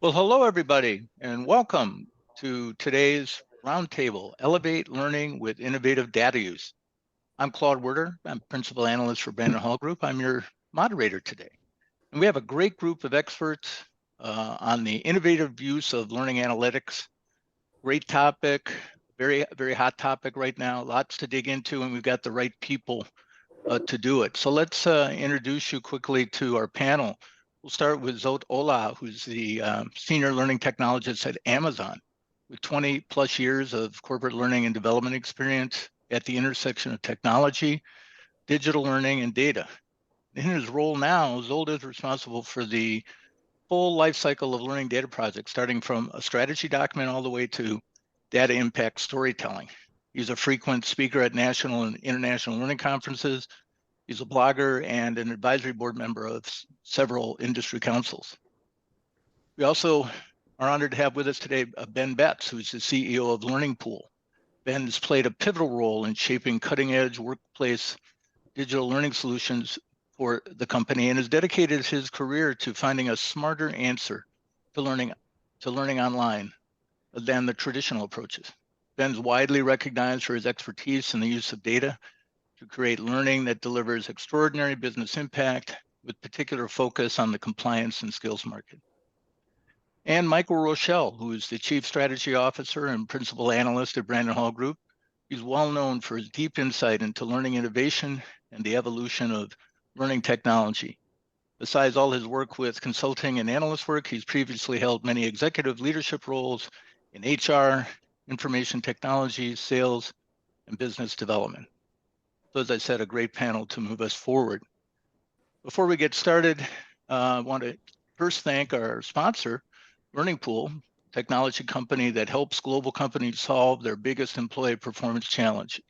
Well, hello, everybody, and welcome to today's roundtable, Elevate Learning with Innovative Data Use. I'm Claude Werder. I'm Principal Analyst for Brandon Hall Group. I'm your moderator today. And we have a great group of experts on the innovative use of learning analytics. Great topic, very, very hot topic right now, lots to dig into, and we've got the right people to do it. So let's introduce you quickly to our panel. We'll start with Zot Olah, who's the Senior Learning Technologist at Amazon, with 20 plus years of corporate learning and development experience at the intersection of technology, digital learning, and data. In his role now, Zolt is responsible for the full life cycle of learning data projects, starting from a strategy document all the way to data impact storytelling. He's a frequent speaker at national and international learning conferences. He's a blogger and an advisory board member of several industry councils. We also are honored to have with us today Ben Betts, who's the CEO of Learning Pool. Ben has played a pivotal role in shaping cutting-edge workplace digital learning solutions for the company and has dedicated his career to finding a smarter answer to learning online than the traditional approaches. Ben's widely recognized for his expertise in the use of data to create learning that delivers extraordinary business impact with particular focus on the compliance and skills market. And Michael Rochelle, who is the Chief Strategy Officer and Principal Analyst at Brandon Hall Group. He's well known for his deep insight into learning innovation and the evolution of learning technology. Besides all his work with consulting and analyst work, he's previously held many executive leadership roles in HR, information technology, sales, and business development. So as I said, a great panel to move us forward. Before we get started, I want to first thank our sponsor, Learning Pool, technology company that helps global companies solve their biggest employee performance challenges.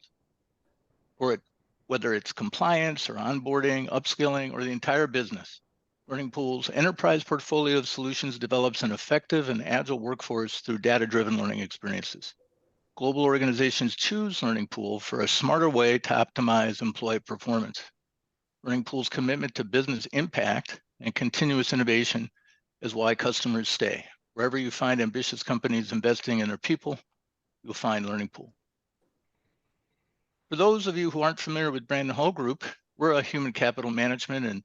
Whether it's compliance or onboarding, upskilling, or the entire business. Learning Pool's enterprise portfolio of solutions develops an effective and agile workforce through data-driven learning experiences. Global organizations choose Learning Pool for a smarter way to optimize employee performance. Learning Pool's commitment to business impact and continuous innovation is why customers stay. Wherever you find ambitious companies investing in their people, you'll find Learning Pool. For those of you who aren't familiar with Brandon Hall Group, we're a human capital management and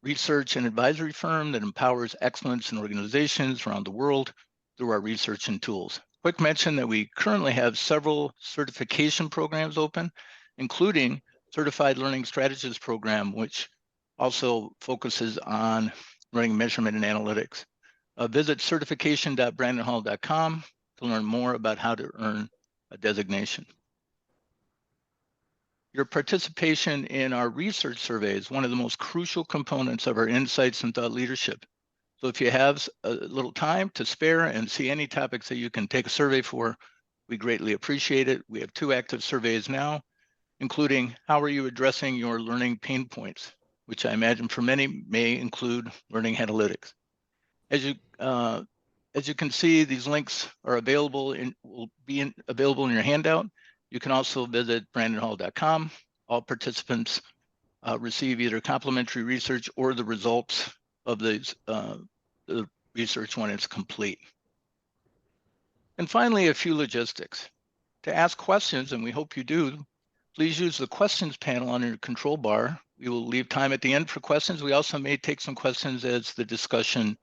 research and advisory firm that empowers excellence in organizations around the world through our research and tools. Quick mention that we currently have several certification programs open, including Certified Learning Strategist program, which also focuses on learning measurement and analytics. Visit certification.brandonhall.com to learn more about how to earn a designation. Your participation in our research survey is one of the most crucial components of our insights and thought leadership. So if you have a little time to spare and see any topics that you can take a survey for, we greatly appreciate it. We have 2 active surveys now, including how are you addressing your learning pain points, which I imagine for many may include learning analytics. As you can see, these links are available available in your handout. You can also visit brandonhall.com. All participants receive either complimentary research or the results of the research when it's complete. And finally, a few logistics. To ask questions, and we hope you do, please use the questions panel on your control bar. We will leave time at the end for questions. We also may take some questions as the discussion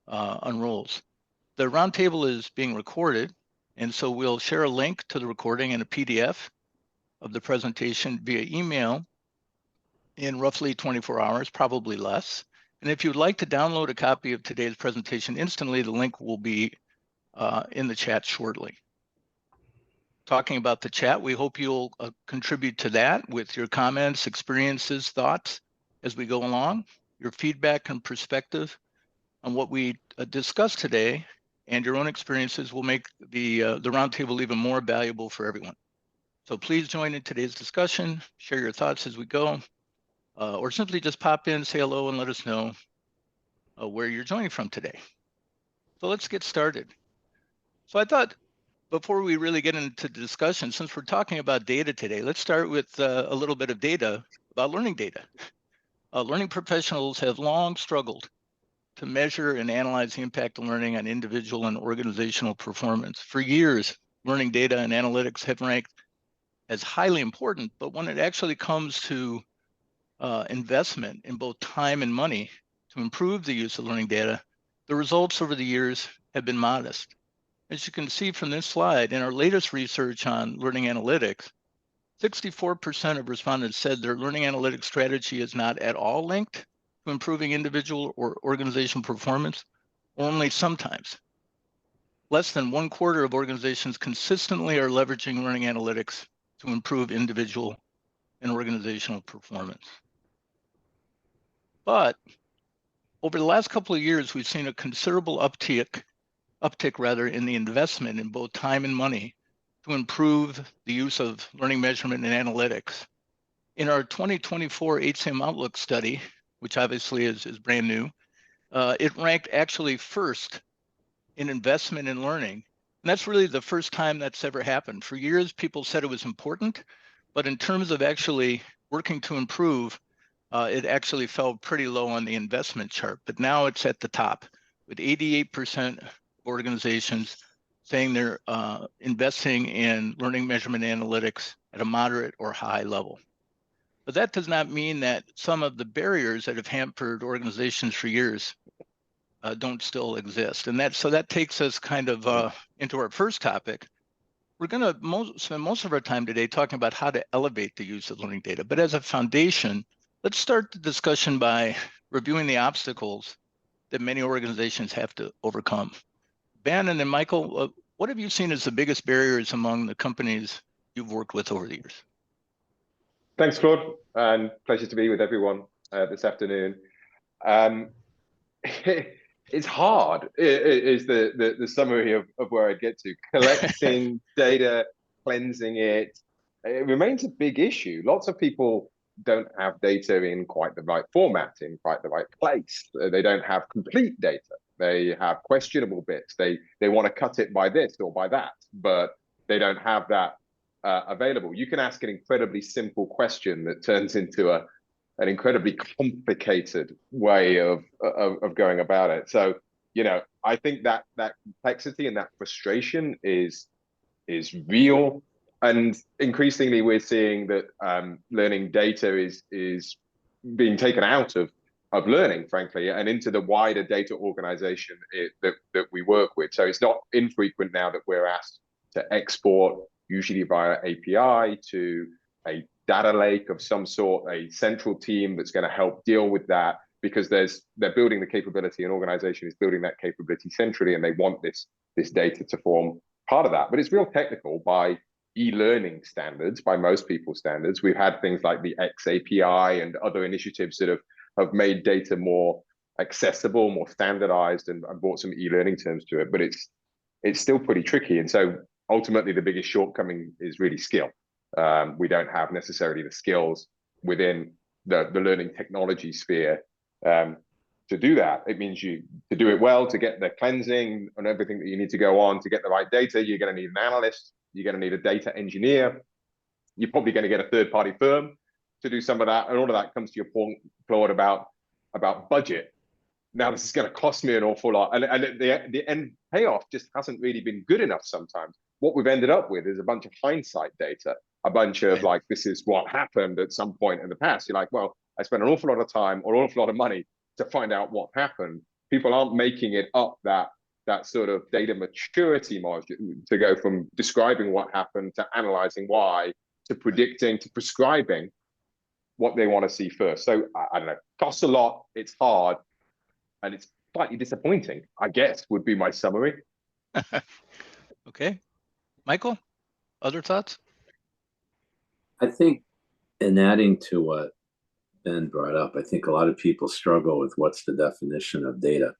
unrolls. The roundtable is being recorded, and so we'll share a link to the recording and a PDF of the presentation via email in roughly 24 hours, probably less. And if you'd like to download a copy of today's presentation instantly, the link will be in the chat shortly. Talking about the chat, we hope you'll contribute to that with your comments, experiences, thoughts as we go along. Your feedback and perspective on what we discussed today and your own experiences will make the roundtable even more valuable for everyone. So please join in today's discussion, share your thoughts as we go, or simply just pop in, say hello, and let us know where you're joining from today. So let's get started. So I thought before we really get into the discussion, since we're talking about data today, let's start with a little bit of data about learning data. Learning professionals have long struggled to measure and analyze the impact of learning on individual and organizational performance. For years, learning data and analytics have ranked as highly important, but when it actually comes to investment in both time and money to improve the use of learning data, the results over the years have been modest. As you can see from this slide, in our latest research on learning analytics, 64% of respondents said their learning analytics strategy is not at all linked to improving individual or organizational performance, or only sometimes. Less than 1/4 of organizations consistently are leveraging learning analytics to improve individual and organizational performance. But over the last couple of years, we've seen a considerable uptick in the investment in both time and money to improve the use of learning measurement and analytics. In our 2024 HCM Outlook study, which obviously is brand new, it ranked actually first in investment in learning. And that's really the first time that's ever happened. For years, people said it was important, but in terms of actually working to improve, it actually fell pretty low on the investment chart. But now it's at the top, with 88% of organizations saying they're investing in learning measurement analytics at a moderate or high level. But that does not mean that some of the barriers that have hampered organizations for years don't still exist. And so that takes us kind of into our first topic. We're going to spend most of our time today talking about how to elevate the use of learning data. But as a foundation, let's start the discussion by reviewing the obstacles that many organizations have to overcome. Ben and then Michael, what have you seen as the biggest barriers among the companies you've worked with over the years? Thanks, Claude, and pleasure to be with everyone this afternoon. It's hard, is the summary of where I'd get to. Collecting data, cleansing it, it remains a big issue. Lots of people don't have data in quite the right format, in quite the right place. They don't have complete data. They have questionable bits. They want to cut it by this or by that, but they don't have that available. You can ask an incredibly simple question that turns into an incredibly complicated way of going about it. So, you know, I think that complexity and that frustration is real, and increasingly we're seeing that learning data is being taken out of learning, frankly, and into the wider data organization that we work with. So it's not infrequent now that we're asked to export, usually via API, to a data lake of some sort, a central team that's going to help deal with that, because they're building the capability, an organization is building that capability centrally, and they want this data to form part of that. But it's real technical by e-learning standards, by most people's standards. We've had things like the X API and other initiatives that have made data more accessible, more standardized, and brought some e-learning terms to it. But it's still pretty tricky. And so ultimately, the biggest shortcoming is really skill. We don't have necessarily the skills within the learning technology sphere to do that. It means to do it well, to get the cleansing and everything that you need to go on to get the right data, you're going to need an analyst, you're going to need a data engineer, you're probably going to get a third-party firm to do some of that, and all of that comes to your point, Claude, about budget. Now, this is going to cost me an awful lot, and the end payoff just hasn't really been good enough sometimes. What we've ended up with is a bunch of hindsight data, a bunch of like, this is what happened at some point in the past. You're like, well, I spent an awful lot of time or an awful lot of money to find out what happened. People aren't making it up that sort of data maturity margin to go from describing what happened to analyzing why, to predicting, to prescribing what they want to see first. So I don't know, costs a lot, it's hard, and it's slightly disappointing, I guess, would be my summary. Okay. Michael, other thoughts? I think, in adding to what Ben brought up, I think a lot of people struggle with what's the definition of data,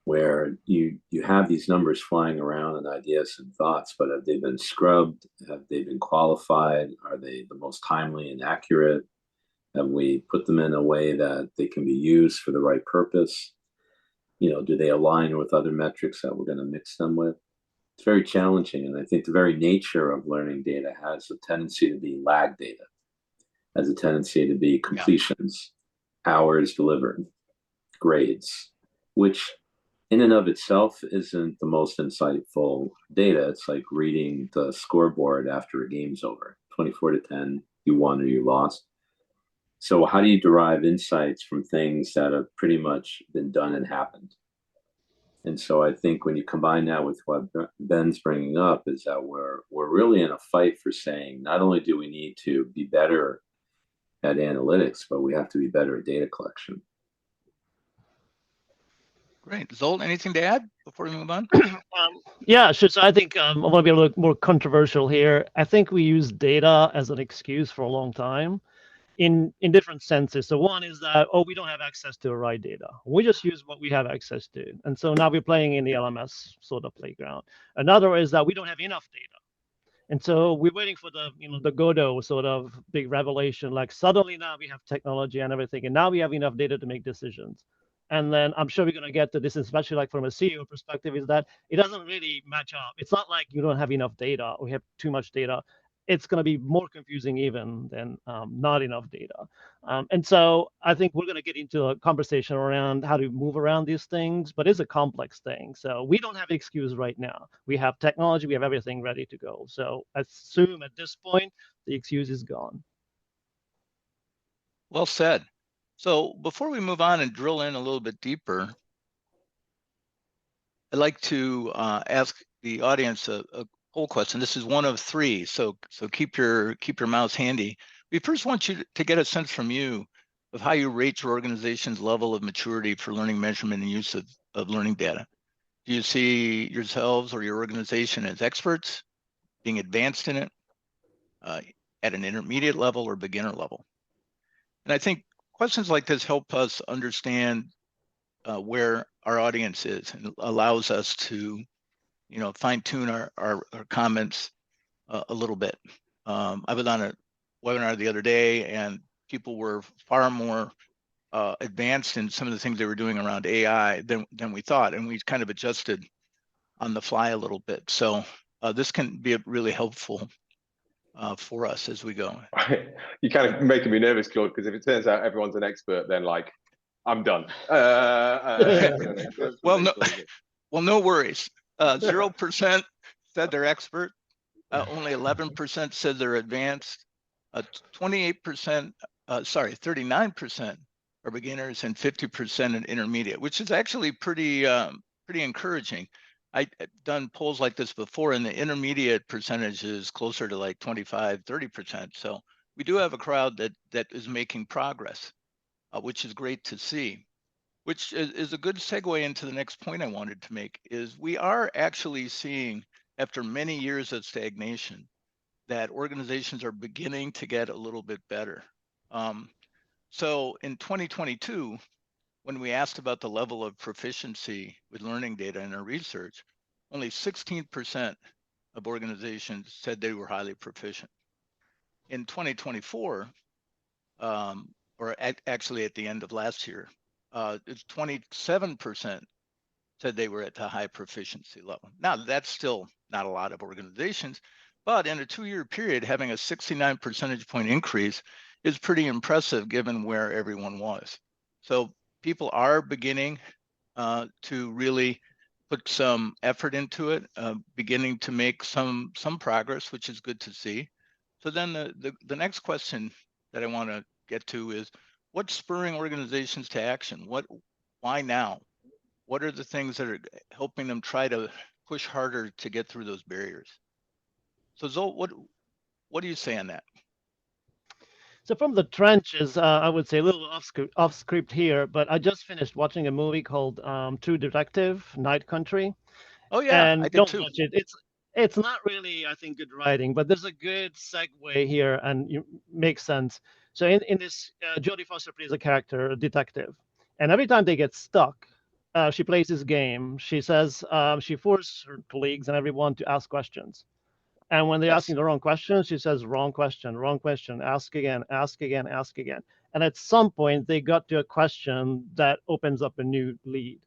where you have these numbers flying around and ideas and thoughts, but have they been scrubbed? Have they been qualified? Are they the most timely and accurate? Have we put them in a way that they can be used for the right purpose? You know, do they align with other metrics that we're going to mix them with? It's very challenging. And I think the very nature of learning data has a tendency to be lag data, has a tendency to be completions, hours delivered, grades, which in and of itself isn't the most insightful data. It's like reading the scoreboard after a game's over, 24-10, you won or you lost. So how do you derive insights from things that have pretty much been done and happened? And so I think when you combine that with what Ben's bringing up is that we're really in a fight for saying not only do we need to be better at analytics, but we have to be better at data collection. Great. Zolt, anything to add before we move on? Yeah, sure. So I think I want to be a little more controversial here. I think we use data as an excuse for a long time in different senses. So one is that, oh, we don't have access to the right data. We just use what we have access to. And so now we're playing in the LMS sort of playground. Another is that we don't have enough data. And so we're waiting for the Godot sort of big revelation, like suddenly now we have technology and everything, and now we have enough data to make decisions. And then I'm sure we're going to get to this, especially like from a CEO perspective, is that it doesn't really match up. It's not like you don't have enough data or you have too much data. It's going to be more confusing even than not enough data. And so I think we're going to get into a conversation around how to move around these things, but it's a complex thing. So we don't have excuse right now. We have technology, we have everything ready to go. So I assume at this point, the excuse is gone. Well said. So before we move on and drill in a little bit deeper, I'd like to ask the audience a poll question. This is one of three, so keep your mouse handy. We first want you to get a sense from you of how you rate your organization's level of maturity for learning measurement and use of learning data. Do you see yourselves or your organization as experts, being advanced in it, at an intermediate level or beginner level? And I think questions like this help us understand where our audience is and allows us to, fine tune our comments a little bit. I was on a webinar the other day, and people were far more advanced in some of the things they were doing around AI than we thought, and we kind of adjusted on the fly a little bit. So this can be really helpful for us as we go. You're kind of making me nervous, Claude, because if it turns out everyone's an expert, then like I'm done. Well, no worries. 0% said they're expert. Only 11% said they're advanced. 28%, 39% are beginners, and 50% an intermediate, which is actually pretty encouraging. I've done polls like this before, and the intermediate percentage is closer to like 25, 30%. So we do have a crowd that is making progress, which is great to see. Which is a good segue into the next point I wanted to make, is we are actually seeing, after many years of stagnation, that organizations are beginning to get a little bit better. So in 2022, when we asked about the level of proficiency with learning data in our research, only 16% of organizations said they were highly proficient. In 2024, actually at the end of last year, it's 27% said they were at the high proficiency level. Now, that's still not a lot of organizations, but in a 2-year period, having a 69 percentage point increase is pretty impressive given where everyone was. So people are beginning to really put some effort into it, beginning to make some progress, which is good to see. So then the next question that I want to get to is, what's spurring organizations to action? Why now? What are the things that are helping them try to push harder to get through those barriers? So Zolt, what do you say on that? So from the trenches, I would say a little off script here, but I just finished watching a movie called True Detective, Night Country. Oh yeah, And I did don't too. watch it. It's not really, I think, good writing, but there's a good segue here, and it makes sense. So in this, Jodie Foster plays a character, a detective, and every time they get stuck, she plays this game. She says she forces her colleagues and everyone to ask questions. And when they're Yes. asking the wrong question, she says, wrong question, ask again, ask again, ask again. And at some point, they got to a question that opens up a new lead.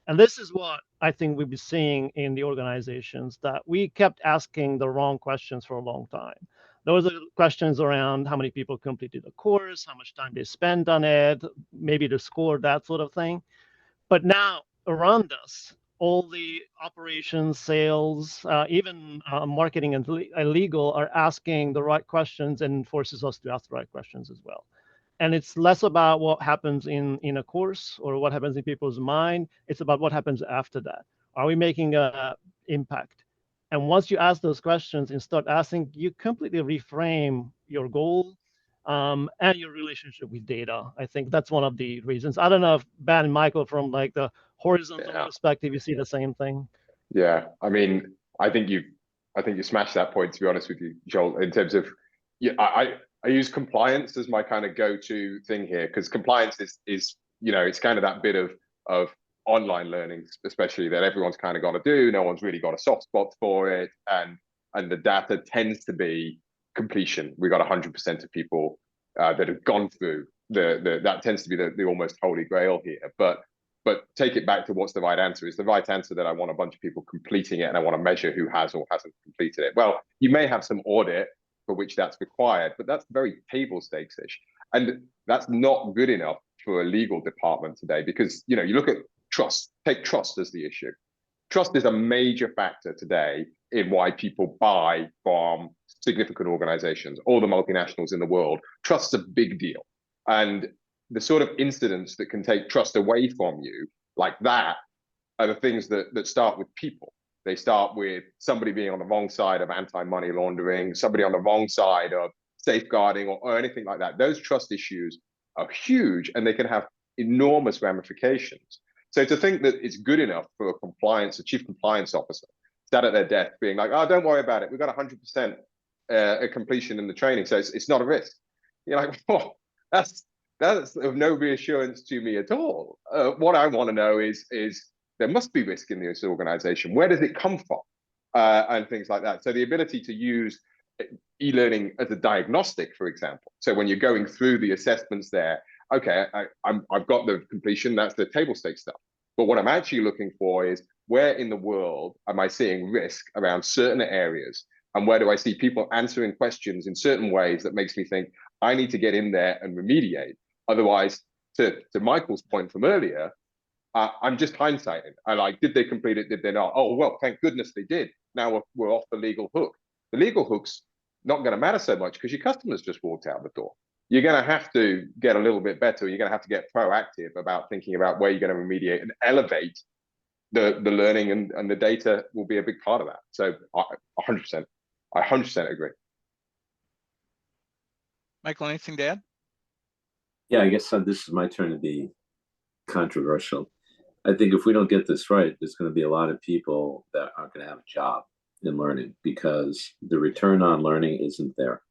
And this is what I think we'll be seeing in the organizations, that we kept asking the wrong questions for a long time. Those are questions around how many people completed the course, how much time they spent on it, maybe the score, that sort of thing. But now around us, all the operations, sales, even marketing and legal are asking the right questions and forces us to ask the right questions as well. And it's less about what happens in a course or what happens in people's mind. It's about what happens after that. Are we making an impact? And once you ask those questions and start asking, you completely reframe your goal and your relationship with data. I think that's one of the reasons. I don't know if Ben and Michael, from like the horizontal Yeah. perspective, you see the same thing. Yeah, I mean, I think you smashed that point. To be honest with you, Joel, in terms of, yeah, I use compliance as my kind of go-to thing here, because compliance is it's kind of that bit of online learning, especially, that everyone's kind of got to do. No one's really got a soft spot for it, and the data tends to be completion. We got 100% of people that have gone through that tends to be the almost holy grail here, but take it back to what's the right answer. Is the right answer that I want a bunch of people completing it and I want to measure who has or hasn't completed it? Well, you may have some audit for which that's required, but that's very table stakes-ish. And that's not good enough for a legal department today, because you look at trust, take trust as the issue. Trust is a major factor today in why people buy from significant organizations, all the multinationals in the world. Trust's a big deal. And the sort of incidents that can take trust away from you, like that, are the things that start with people. They start with somebody being on the wrong side of anti-money laundering, somebody on the wrong side of safeguarding, or anything like that. Those trust issues are huge, and they can have enormous ramifications. So to think that it's good enough for a chief compliance officer, sat at their desk being like, "Oh, don't worry about it. We've got 100% completion in the training, so it's not a risk." You're like, "Oh, that's of no reassurance to me at all." What I want to know is there must be risk in this organization. Where does it come from? And things like that. So the ability to use e-learning as a diagnostic, for example. So when you're going through the assessments there, okay, I've got the completion, that's the table stakes stuff. But what I'm actually looking for is, where in the world am I seeing risk around certain areas? And where do I see people answering questions in certain ways that makes me think I need to get in there and remediate? Otherwise, to Michael's point from earlier, I'm just hindsighting. I like, did they complete it? Did they not? Oh, well, thank goodness they did. Now we're off the legal hook. The legal hook's not going to matter so much because your customers just walked out the door. You're going to have to get a little bit better. You're going to have to get proactive about thinking about where you're going to remediate and elevate the learning, and the data will be a big part of that. So 100%, I 100% agree. Michael, anything to add? Yeah, I guess this is my turn to be controversial. I think if we don't get this right, there's going to be a lot of people that aren't going to have a job in learning because the return on learning isn't there.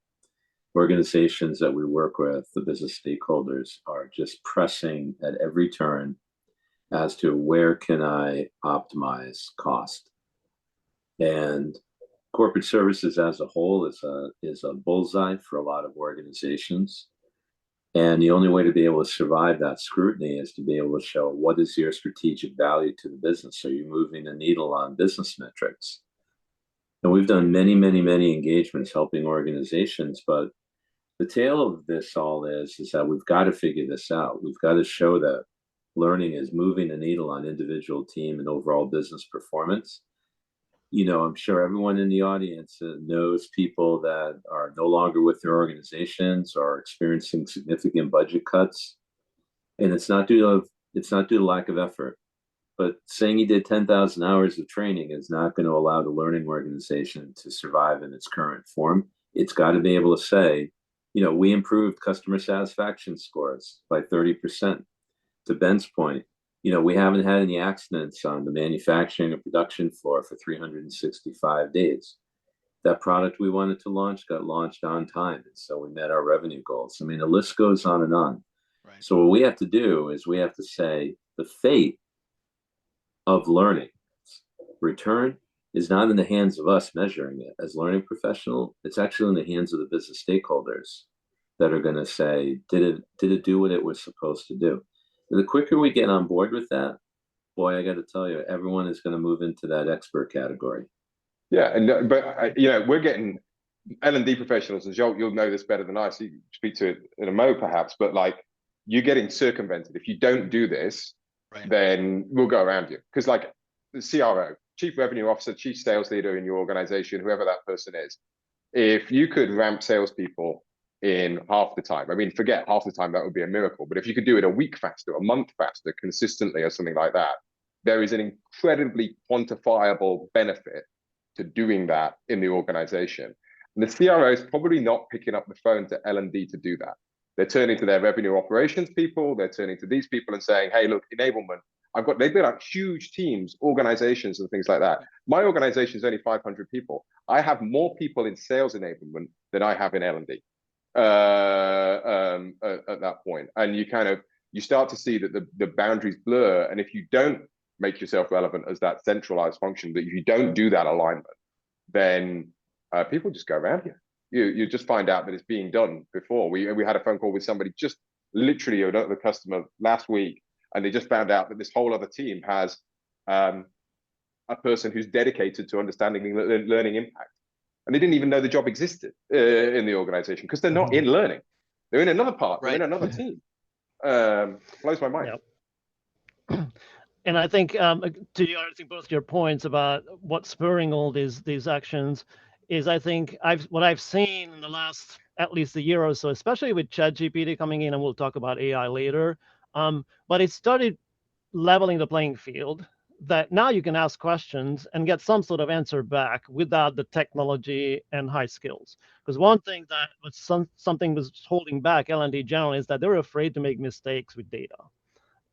Organizations that we work with, the business stakeholders, are just pressing at every turn as to where can I optimize cost. And corporate services as a whole is a bullseye for a lot of organizations. And the only way to be able to survive that scrutiny is to be able to show what is your strategic value to the business. So you're moving the needle on business metrics. And we've done many, many, many engagements helping organizations, but the tale of this all is that we've got to figure this out. We've got to show that learning is moving the needle on individual, team, and overall business performance. I'm sure everyone in the audience knows people that are no longer with their organizations or experiencing significant budget cuts, and it's not due to lack of effort. But saying you did 10,000 hours of training is not going to allow the learning organization to survive in its current form. It's got to be able to say, we improved customer satisfaction scores by 30%. To Ben's point, we haven't had any accidents on the manufacturing or production floor for 365 days. That product we wanted to launch got launched on time, and so we met our revenue goals. I mean, the list goes on and on. Right. So what we have to do is we have to say the fate of learning return is not in the hands of us measuring it as learning professional. It's actually in the hands of the business stakeholders that are going to say, did it do what it was supposed to do? The quicker we get on board with that, boy, I got to tell you, everyone is going to move into that expert category. Yeah, but we're getting L&D professionals, and you'll know this better than I, so you can speak to it in a mo perhaps, but like, you're getting circumvented. If you don't do this, Right. then we'll go around you. Because like the CRO, chief revenue officer, chief sales leader in your organization, whoever that person is, if you could ramp salespeople in half the time, I mean, forget half the time, that would be a miracle. But if you could do it a week faster, a month faster, consistently, or something like that, there is an incredibly quantifiable benefit to doing that in the organization. And the CRO is probably not picking up the phone to L&D to do that. They're turning to their revenue operations people. They're turning to these people and saying, hey, look, enablement. They've built out huge teams, organizations, and things like that. My organization is only 500 people. I have more people in sales enablement than I have in L&D at that point. And you start to see that the boundaries blur. And if you don't make yourself relevant as that centralized function, that if you don't do that alignment, then people just go around you. You just find out that it's being done before. We had a phone call with somebody just literally another customer last week, and they just found out that this whole other team has a person who's dedicated to understanding learning impact, and they didn't even know the job existed in the organization because they're not in learning. They're in another part. They're in another team. Blows my mind. Yep. And I think both your points about what's spurring all these actions is, I think what I've seen in the last at least a year or so, especially with ChatGPT coming in, and we'll talk about AI later. But it started leveling the playing field, that now you can ask questions and get some sort of answer back without the technology and high skills. Because one thing that was something was holding back L&D generally is that they were afraid to make mistakes with data.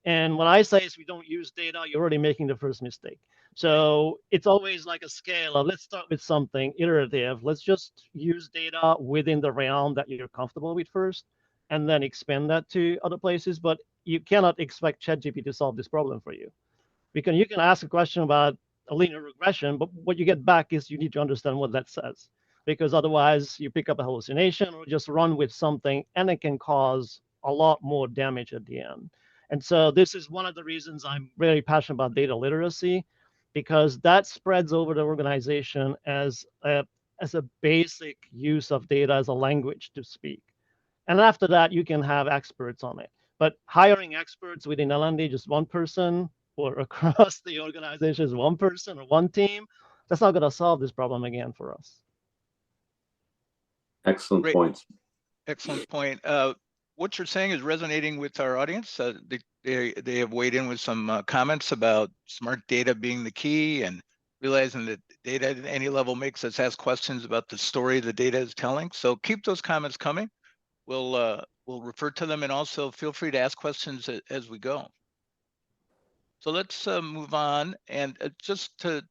And what I say is, we don't use data, you're already making the first mistake. So it's always like a scale of, let's start with something iterative. Let's just use data within the realm that you're comfortable with first, and then expand that to other places. But you cannot expect ChatGPT to solve this problem for you. Because you can ask a question about a linear regression, but what you get back is you need to understand what that says. Because otherwise you pick up a hallucination or just run with something, and it can cause a lot more damage at the end. And so this is one of the reasons I'm really passionate about data literacy, because that spreads over the organization as a basic use of data as a language to speak. And after that, you can have experts on it. But hiring experts within L&D, just one person, or across the organization is one person or one team, that's not going to solve this problem again for us. Excellent points. Excellent point. What you're saying is resonating with our audience. They have weighed in with some comments about smart data being the key, and realizing that data at any level makes us ask questions about the story the data is telling. So keep those comments coming. We'll refer to them, and also feel free to ask questions as we go. So let's move on, and just to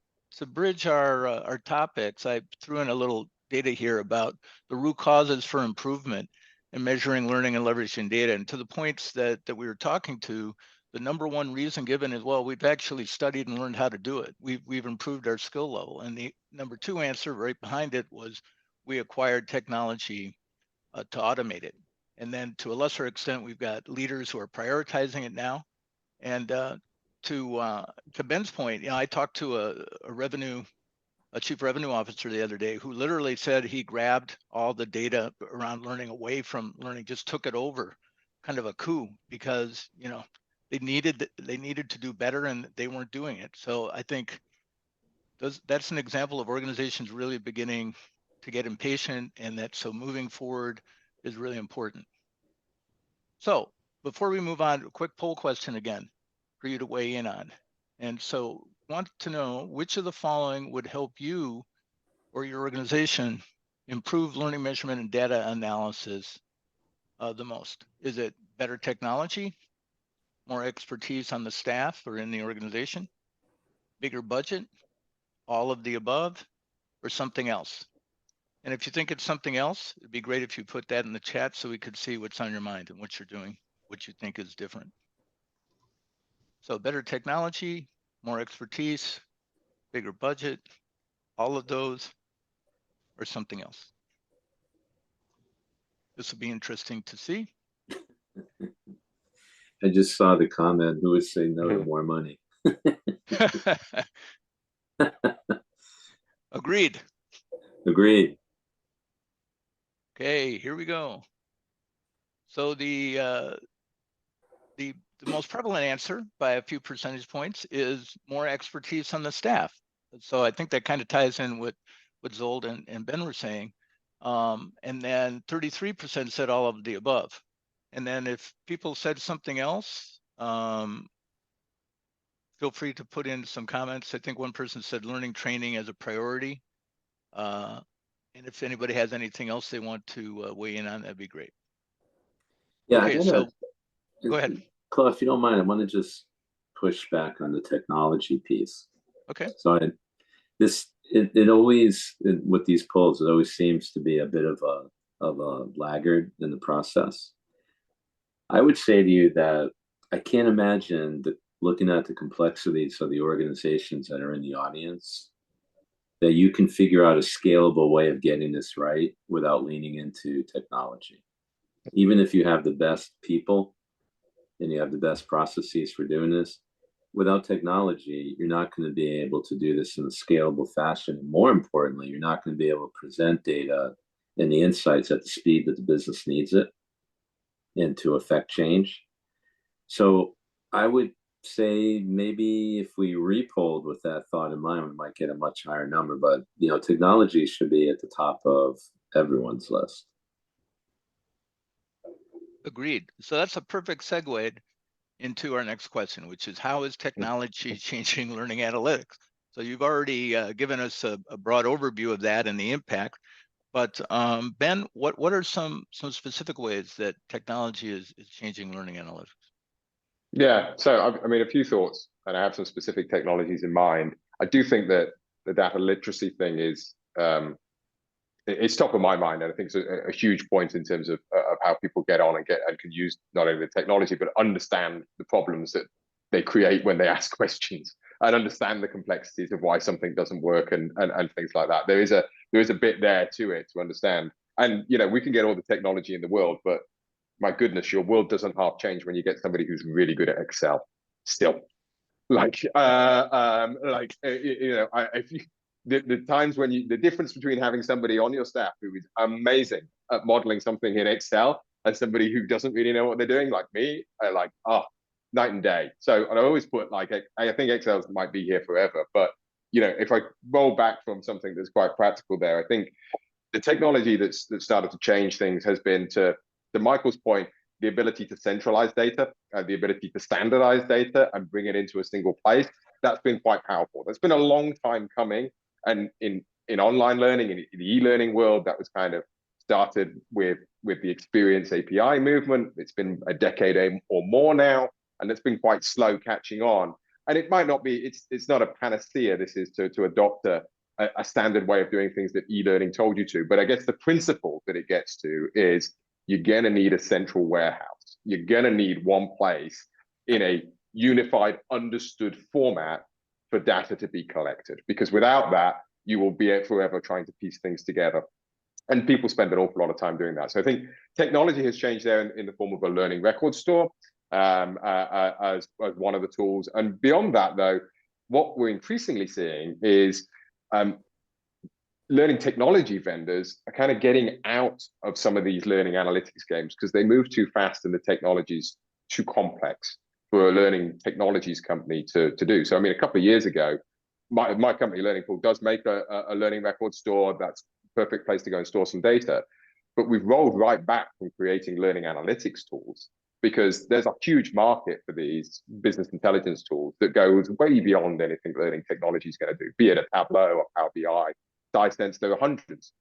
bridge our topics, I threw in a little data here about the root causes for improvement in measuring learning and leveraging data. And to the points that we were talking to, the number one reason given is, well, we've actually studied and learned how to do it. We've improved our skill level. And the number two answer right behind it was, we acquired technology to automate it. And then to a lesser extent, we've got leaders who are prioritizing it now. And to Ben's point, I talked to a chief revenue officer the other day who literally said he grabbed all the data around learning away from learning, just took it over, kind of a coup, because they needed to do better and they weren't doing it. So I think that's an example of organizations really beginning to get impatient, and so moving forward is really important. So before we move on, a quick poll question again for you to weigh in on. And so want to know which of the following would help you or your organization improve learning measurement and data analysis the most. Is it better technology, more expertise on the staff or in the organization, bigger budget, all of the above, or something else? And if you think it's something else, it'd be great if you put that in the chat so we could see what's on your mind and what you're doing, what you think is different. So better technology, more expertise, bigger budget, all of those, or something else. This will be interesting to see. I just saw the comment, who would say no to more money? Agreed. Agreed. Okay, here we go. So the the most prevalent answer by a few percentage points is more expertise on the staff. So I think that kind of ties in with what Zold and Ben were saying. And then 33% said all of the above. And then if people said something else, feel free to put in some comments. I think one person said learning training as a priority. And if anybody has anything else they want to weigh in on, that'd be great. Yeah, Okay, so go ahead. Claude, if you don't mind, I want to just push back on the technology piece. Okay. So it always, with these polls, it always seems to be a bit of a laggard in the process. I would say to you that I can't imagine that looking at the complexities of the organizations that are in the audience, that you can figure out a scalable way of getting this right without leaning into technology. Even if you have the best people and you have the best processes for doing this, without technology, you're not going to be able to do this in a scalable fashion. And more importantly, you're not going to be able to present data and the insights at the speed that the business needs it and to affect change. So I would say maybe if we repolled with that thought in mind, we might get a much higher number. But technology should be at the top of everyone's list. Agreed. So that's a perfect segue into our next question, which is how is technology changing learning analytics? So you've already given us a broad overview of that and the impact. But Ben, what are some specific ways that technology is changing learning analytics? Yeah, so I mean, a few thoughts, and I have some specific technologies in mind. I do think that the data literacy thing is it's top of my mind, and I think it's a huge point in terms of how people get on and can use not only the technology but understand the problems that they create when they ask questions and understand the complexities of why something doesn't work and things like that. There is a bit there to it to understand, and we can get all the technology in the world, but my goodness, your world doesn't half change when you get somebody who's really good at Excel still. If you the times when the difference between having somebody on your staff who is amazing at modeling something in Excel and somebody who doesn't really know what they're doing, like me, are night and day. So, and I always put I think Excel might be here forever, but if I roll back from something that's quite practical there, I think the technology that started to change things has been to Michael's point, the ability to centralize data, the ability to standardize data and bring it into a single place. That's been quite powerful. That's been a long time coming. And in online learning, in the e-learning world, that was kind of started with the Experience API movement. It's been a decade or more now, and it's been quite slow catching on. And it might not be, it's not a panacea. This is to adopt a standard way of doing things that e-learning told you to. But I guess the principle that it gets to is you're going to need a central warehouse. You're going to need one place in a unified, understood format for data to be collected. Because without that, you will be forever trying to piece things together. And people spend an awful lot of time doing that. So I think technology has changed there in the form of a learning record store as one of the tools. And beyond that, though, what we're increasingly seeing is learning technology vendors are kind of getting out of some of these learning analytics games because they move too fast and the technology's too complex for a learning technologies company to do. So, I mean, a couple of years ago, my company, Learning Pool, does make a learning record store. That's a perfect place to go and store some data. But we've rolled right back from creating learning analytics tools because there's a huge market for these business intelligence tools that goes way beyond anything learning technology is going to do, be it a Tableau or Power BI. Sense there are hundreds,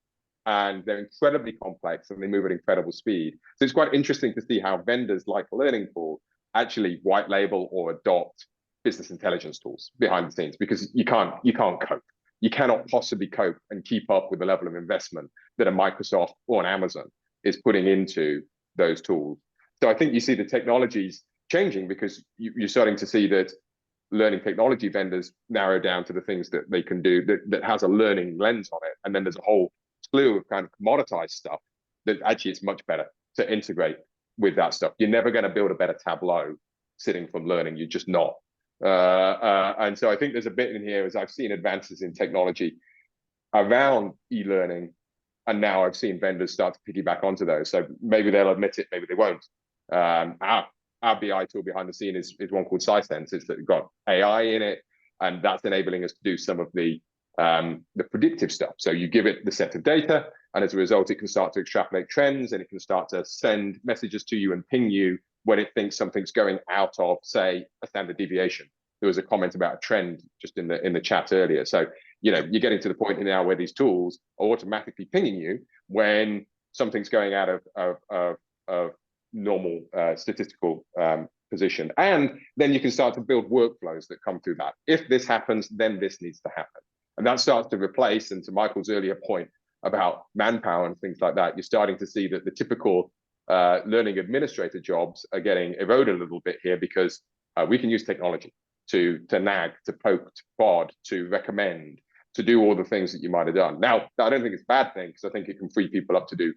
and they're incredibly complex and they move at incredible speed. So it's quite interesting to see how vendors like Learning Pool actually white label or adopt business intelligence tools behind the scenes because you can't cope. You cannot possibly cope and keep up with the level of investment that a Microsoft or an Amazon is putting into those tools. So I think you see the technologies changing because you're starting to see that learning technology vendors narrow down to the things that they can do that has a learning lens on it. And then there's a whole slew of kind of commoditized stuff that actually it's much better to integrate with that stuff. You're never going to build a better Tableau sitting from learning. You're just not. And so I think there's a bit in here as I've seen advances in technology around e-learning. And now I've seen vendors start to piggyback onto those. So maybe they'll admit it, maybe they won't. our BI tool behind the scene is one called SciSense. It's got AI in it, and that's enabling us to do some of the predictive stuff. So you give it the set of data, and as a result, it can start to extrapolate trends, and it can start to send messages to you and ping you when it thinks something's going out of, say, a standard deviation. There was a comment about a trend just in the chat earlier. So, you're getting to the point now where these tools are automatically pinging you when something's going out of normal statistical position. And then you can start to build workflows that come through that. If this happens, then this needs to happen. And that starts to replace, and to Michael's earlier point about manpower and things like that, you're starting to see that the typical learning administrator jobs are getting eroded a little bit here, because we can use technology to nag, to poke, to prod, to recommend, to do all the things that you might have done. Now, I don't think it's a bad thing, because I think it can free people up to do,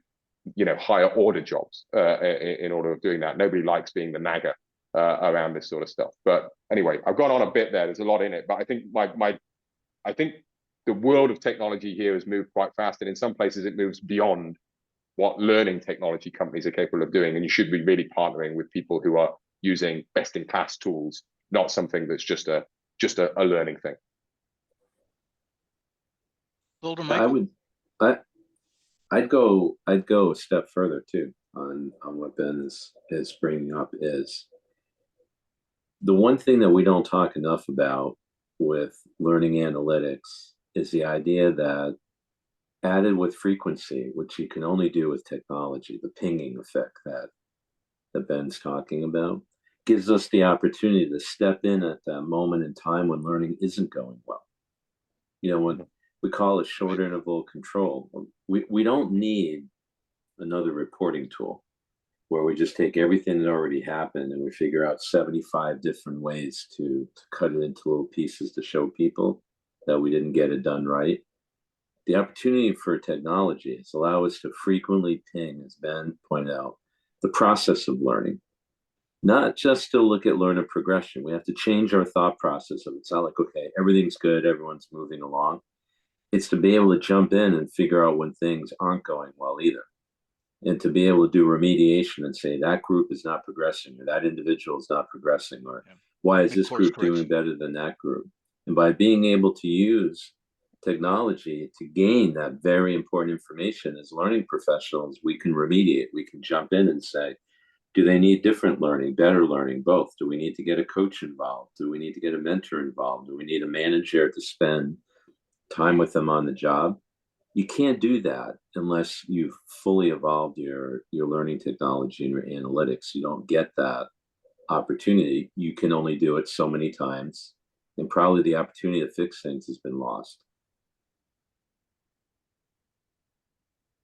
higher order jobs in order of doing that. Nobody likes being the nagger around this sort of stuff. But anyway, I've gone on a bit there. There's a lot in it, but I think I think the world of technology here has moved quite fast, and in some places it moves beyond what learning technology companies are capable of doing. And you should be really partnering with people who are using best-in-class tools, not something that's just a learning thing. I'd go a step further too on what Ben is bringing up. Is the one thing that we don't talk enough about with learning analytics is the idea that added with frequency, which you can only do with technology, the pinging effect that Ben's talking about, gives us the opportunity to step in at that moment in time when learning isn't going well. When we call it short interval control, we don't need another reporting tool where we just take everything that already happened and we figure out 75 different ways to cut it into little pieces to show people that we didn't get it done right. The opportunity for technology is allow us to frequently ping, as Ben pointed out, the process of learning, not just to look at learner progression. We have to change our thought process of it's not like, okay, everything's good, everyone's moving along. It's to be able to jump in and figure out when things aren't going well either. And to be able to do remediation and say that group is not progressing, or that individual is not progressing, or why is this group doing better than that group? And by being able to use technology to gain that very important information as learning professionals, we can remediate. We can jump in and say, do they need different learning, better learning, both? Do we need to get a coach involved? Do we need to get a mentor involved? Do we need a manager to spend time with them on the job? You can't do that unless you've fully evolved your learning technology and your analytics. You don't get that opportunity. You can only do it so many times, and probably the opportunity to fix things has been lost.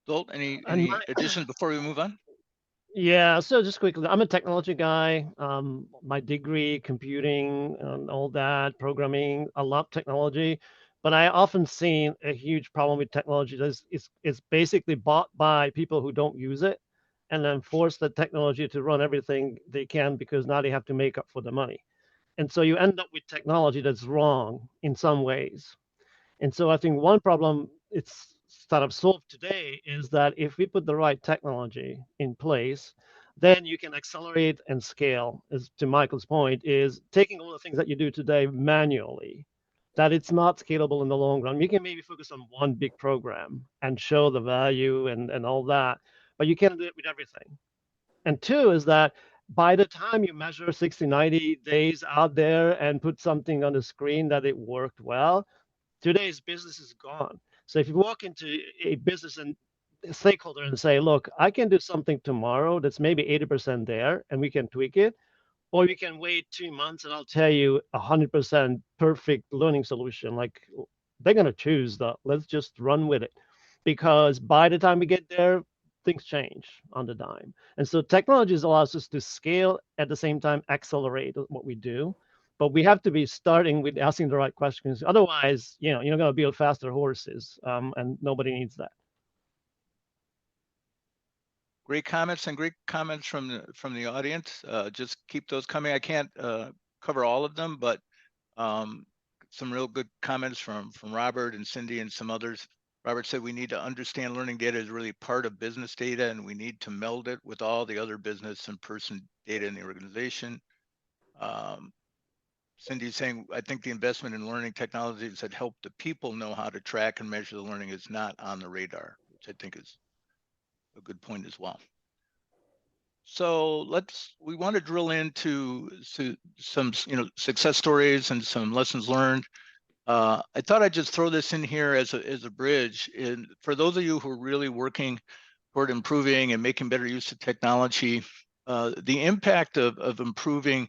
Zolt, any additions before we move on? Yeah, so just quickly, I'm a technology guy. My degree, computing, and all that, programming, I love technology, but I often seen a huge problem with technology that it's basically bought by people who don't use it, and then force the technology to run everything they can because now they have to make up for the money. And so you end up with technology that's wrong in some ways. And so I think one problem it's sort of solved today is that if we put the right technology in place, then you can accelerate and scale. As to Michael's point, is taking all the things that you do today manually, that it's not scalable in the long run. You can maybe focus on one big program and show the value and all that, but you can't do it with everything. And two is that by the time you measure 60, 90 days out there and put something on the screen that it worked well, today's business is gone. So if you walk into a business and a stakeholder and say, look, I can do something tomorrow that's maybe 80% there and we can tweak it, or you can wait 2 months and I'll tell you 100% perfect learning solution. Like they're going to choose the, let's just run with it. Because by the time we get there, things change on the dime. And so technologies allows us to scale at the same time, accelerate what we do. But we have to be starting with asking the right questions. Otherwise, you're going to build faster horses, and nobody needs that. Great comments from the audience. Just keep those coming. I can't cover all of them, but some real good comments from Robert and Cindy and some others. Robert said we need to understand learning data is really part of business data, and we need to meld it with all the other business and person data in the organization. Cindy's saying, I think the investment in learning technologies that help the people know how to track and measure the learning is not on the radar, which I think is a good point as well. So we want to drill into some success stories and some lessons learned. I thought I'd just throw this in here as a bridge. And for those of you who are really working toward improving and making better use of technology, the impact of improving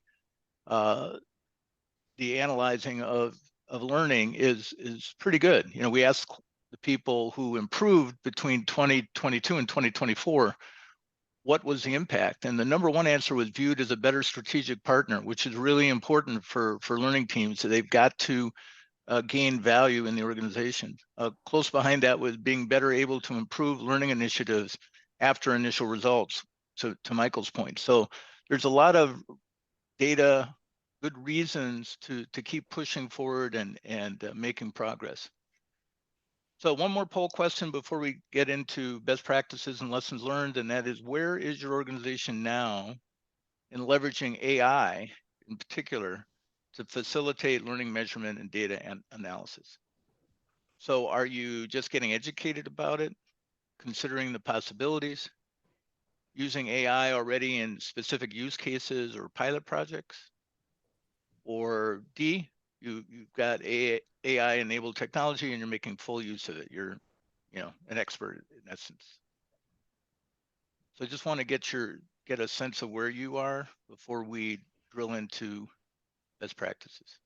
the analyzing of learning is pretty good. We asked the people who improved between 2022 and 2024, what was the impact? And the number one answer was viewed as a better strategic partner, which is really important for learning teams. So they've got to gain value in the organization. Close behind that was being better able to improve learning initiatives after initial results, to Michael's point. So there's a lot of data, good reasons to keep pushing forward and making progress. So one more poll question before we get into best practices and lessons learned, and that is, where is your organization now in leveraging AI in particular to facilitate learning measurement and data analysis? So are you just getting educated about it, considering the possibilities, using AI already in specific use cases or pilot projects? Or D, you've got AI-enabled technology and you're making full use of it. You're, an expert in essence. So I just want to get a sense of where you are before we drill into best practices.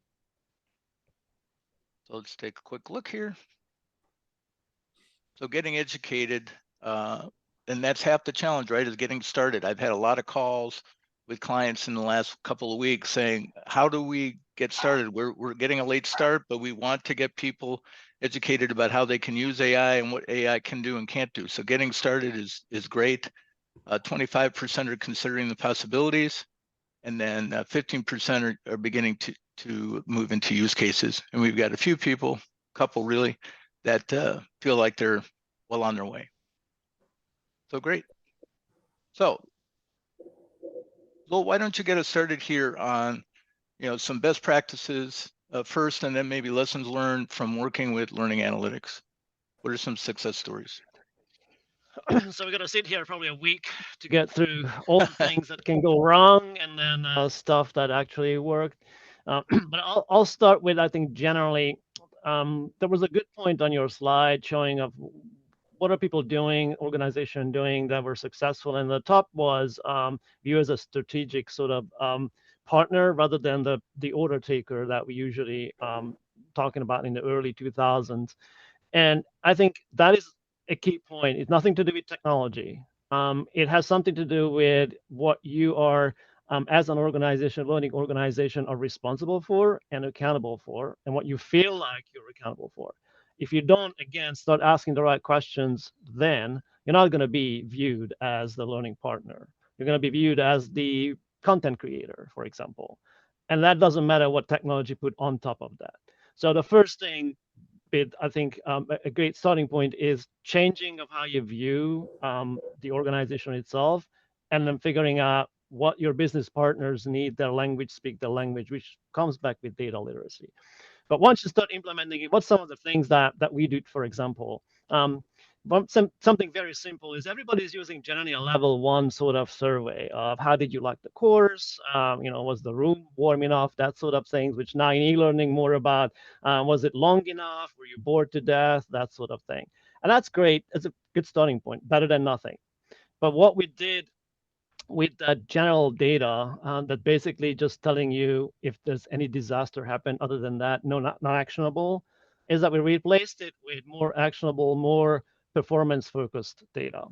So let's take a quick look here. So getting educated, and that's half the challenge, right, is getting started. I've had a lot of calls with clients in the last couple of weeks saying, how do we get started? We're getting a late start, but we want to get people educated about how they can use AI and what AI can do and can't do. So getting started is great. 25% are considering the possibilities, and then 15% are beginning to move into use cases. And we've got a few people, a couple really, that feel like they're well on their way. So great. So, Lowell, why don't you get us started here on, some best practices first, and then maybe lessons learned from working with learning analytics. What are some success stories? So we're gonna sit here probably a week to get through all the things that can go wrong, and then stuff that actually worked. But I'll start with, I think generally, there was a good point on your slide showing of what are people doing, organization doing that were successful, and the top was view as a strategic sort of partner rather than the order taker that we usually talking about in the early 2000s. And I think that is a key point. It's nothing to do with technology. It has something to do with what you are, as an organization, learning organization, are responsible for and accountable for, and what you feel like you're accountable for. If you don't, again, start asking the right questions, then you're not going to be viewed as the learning partner. You're going to be viewed as the content creator, for example. And that doesn't matter what technology put on top of that. So the first thing, I think a great starting point is changing of how you view the organization itself, and then figuring out what your business partners need, their language, speak the language, which comes back with data literacy. But once you start implementing it, what's some of the things that we do, for example? Something very simple is everybody's using generally a level 1 sort of survey of how did you like the course? Was the room warm enough? That sort of things, which now in e-learning more about, was it long enough? Were you bored to death? That sort of thing. And that's great. It's a good starting point, better than nothing. But what we did with that general data, that basically just telling you if there's any disaster happened, other than that, no, not actionable, is that we replaced it with more actionable, more performance-focused data.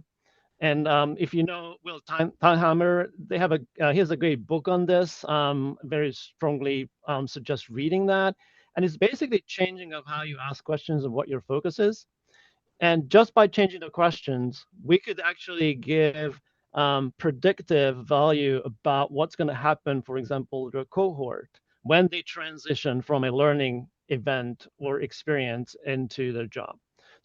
And if you know Will Thalhammer, they have here's a great book on this. Very strongly suggest reading that. And it's basically changing of how you ask questions and what your focus is. And just by changing the questions, we could actually give predictive value about what's going to happen, for example, to a cohort when they transition from a learning event or experience into their job.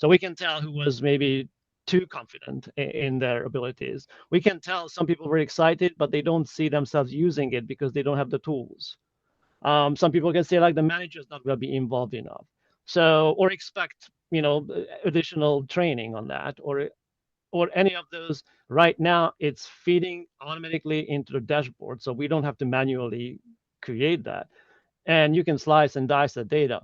So we can tell who was maybe too confident in their abilities. We can tell some people were excited, but they don't see themselves using it because they don't have the tools. Some people can say like the manager is not going to be involved enough. So, or expect, additional training on that, or any of those. Right now, it's feeding automatically into the dashboard, so we don't have to manually create that. And you can slice and dice the data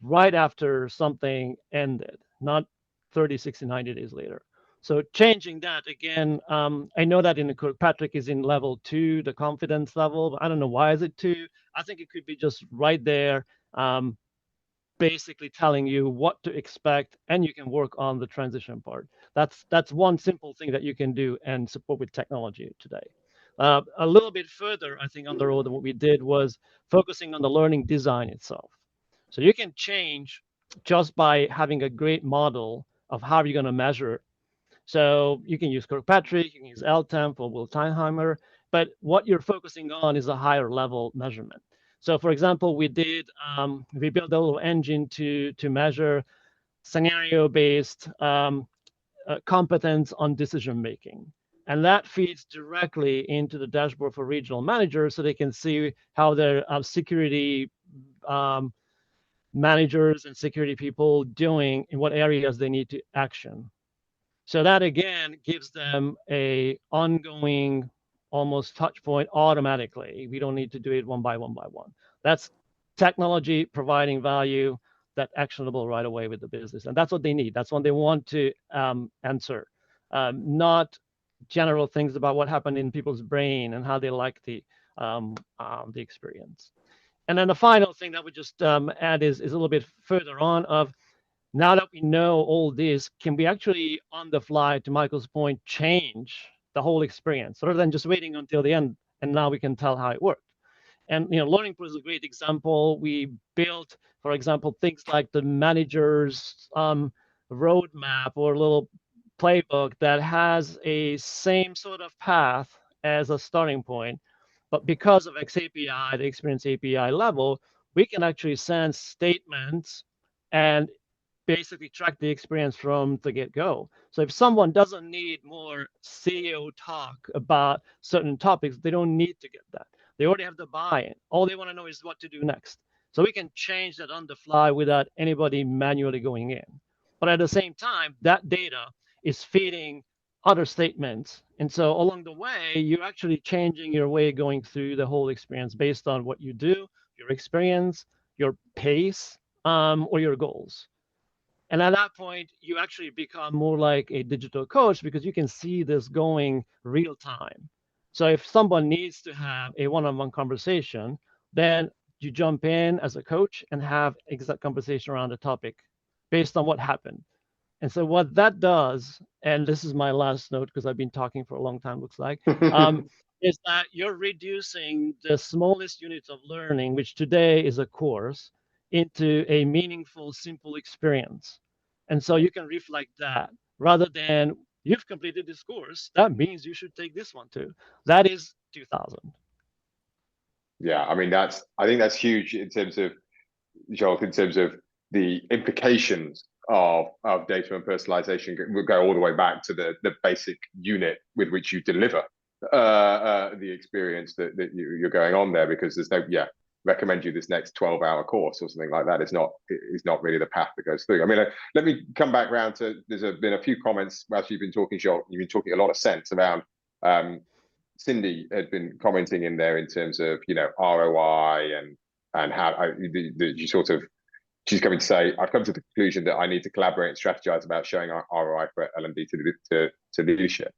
right after something ended, not 30, 60, 90 days later. So changing that again, I know that Patrick is in level 2, the confidence level, but I don't know why is it 2. I think it could be just right there, basically telling you what to expect, and you can work on the transition part. That's one simple thing that you can do and support with technology today. A little bit further, I think on the road, what we did was focusing on the learning design itself. So you can change just by having a great model of how you're going to measure. So you can use Kirkpatrick, you can use LTEMP or Will Steinheimer, but what you're focusing on is a higher level measurement. So for example, we built a little engine to measure scenario-based competence on decision making. And that feeds directly into the dashboard for regional managers so they can see how their security managers and security people doing in what areas they need to action. So that again gives them a ongoing almost touch point automatically. We don't need to do it one by one by one. That's technology providing value that's actionable right away with the business. And that's what they need. That's what they want to answer, not general things about what happened in people's brain and how they like the experience. And then the final thing that we just add is a little bit further on of, now that we know all this, can we actually on the fly, to Michael's point, change the whole experience rather than just waiting until the end and now we can tell how it worked? And Learning Pool is a great example. We built, for example, things like the manager's roadmap or a little playbook that has a same sort of path as a starting point. But because of XAPI, the Experience API level, we can actually send statements and basically track the experience from the get-go. So if someone doesn't need more CEO talk about certain topics, they don't need to get that. They already have the buy-in. All they want to know is what to do next. So we can change that on the fly without anybody manually going in. But at the same time, that data is feeding other statements. And so along the way, you're actually changing your way going through the whole experience based on what you do, your experience, your pace, or your goals. And at that point, you actually become more like a digital coach because you can see this going real time. So if someone needs to have a one-on-one conversation, then you jump in as a coach and have exact conversation around the topic based on what happened. And so what that does, and this is my last note because I've been talking for a long time, looks like, is that you're reducing the smallest units of learning, which today is a course, into a meaningful, simple experience. And so you can reflect that rather than you've completed this course. That means you should take this one too. That is 2000. Yeah, I mean, I think that's huge in terms of, Joel, in terms of the implications of data and personalization will go all the way back to the basic unit with which you deliver the experience that you're going on there, because there's no, recommend you this next 12-hour course or something like that. It's not really the path that goes through. I mean, let me come back around to, been a few comments whilst you've been talking, Joel. You've been talking a lot of sense around, Cindy had been commenting in there in terms of, ROI and how you sort of, she's coming to say, I've come to the conclusion that I need to collaborate and strategize about showing our ROI for L&D to leadership.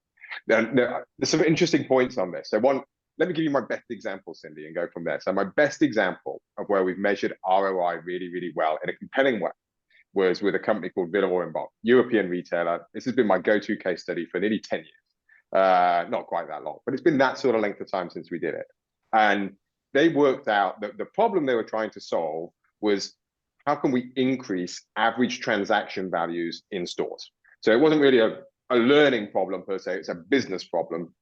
Now, there's some interesting points on this. So one, let me give you my best example, Cindy, and go from there. So my best example of where we've measured ROI really, really well in a compelling way was with a company called Villa Orenbach, European retailer. This has been my go-to case study for nearly 10 years. Not quite that long, but it's been that sort of length of time since we did it. And they worked out that the problem they were trying to solve was, how can we increase average transaction values in stores? So it wasn't really a learning problem per se, it's a business problem.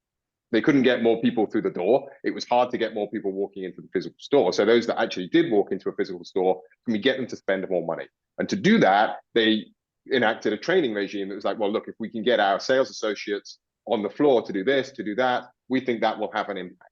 They couldn't get more people through the door. It was hard to get more people walking into the physical store. So those that actually did walk into a physical store, can we get them to spend more money? And to do that, they enacted a training regime that was like, well, look, if we can get our sales associates on the floor to do this, to do that, we think that will have an impact.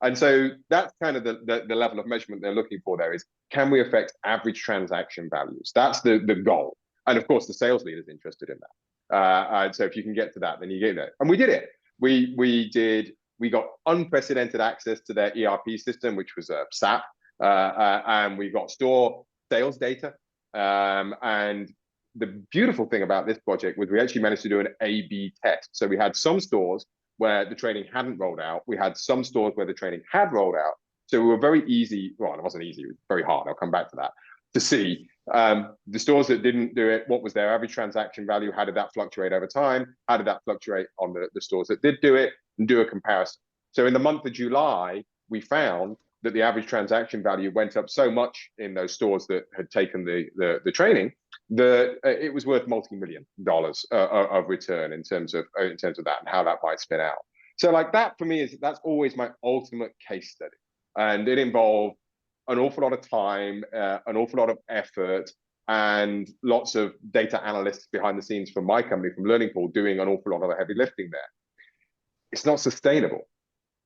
And so that's kind of the level of measurement they're looking for there is, can we affect average transaction values? That's the goal. And of course, the sales leader is interested in that. And so if you can get to that, then you get it. And we did it. We got unprecedented access to their ERP system, which was SAP, and we got store sales data. And the beautiful thing about this project was we actually managed to do an A/B test. So we had some stores where the training hadn't rolled out. We had some stores where the training had rolled out. So we were very easy. Well, it wasn't easy. It was very hard. I'll come back to that to see the stores that didn't do it. What was their average transaction value? How did that fluctuate over time? How did that fluctuate on the stores that did do it, and do a comparison? So in the month of July, we found that the average transaction value went up so much in those stores that had taken the training that it was worth multi-million dollars of return in terms of that and how that might spin out. So like that for me that's always my ultimate case study, and it involved an awful lot of time, an awful lot of effort, and lots of data analysts behind the scenes from my company, from Learning Pool, doing an awful lot of the heavy lifting there. It's not sustainable.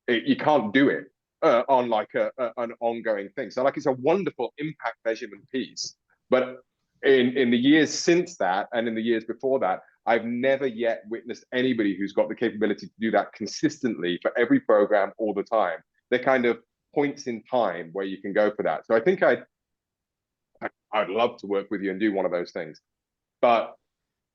You can't do it on like an ongoing thing. So like it's a wonderful impact measurement piece, but in the years since that and in the years before that, I've never yet witnessed anybody who's got the capability to do that consistently for every program all the time. They're kind of points in time where you can go for that. So I think I'd love to work with you and do one of those things, but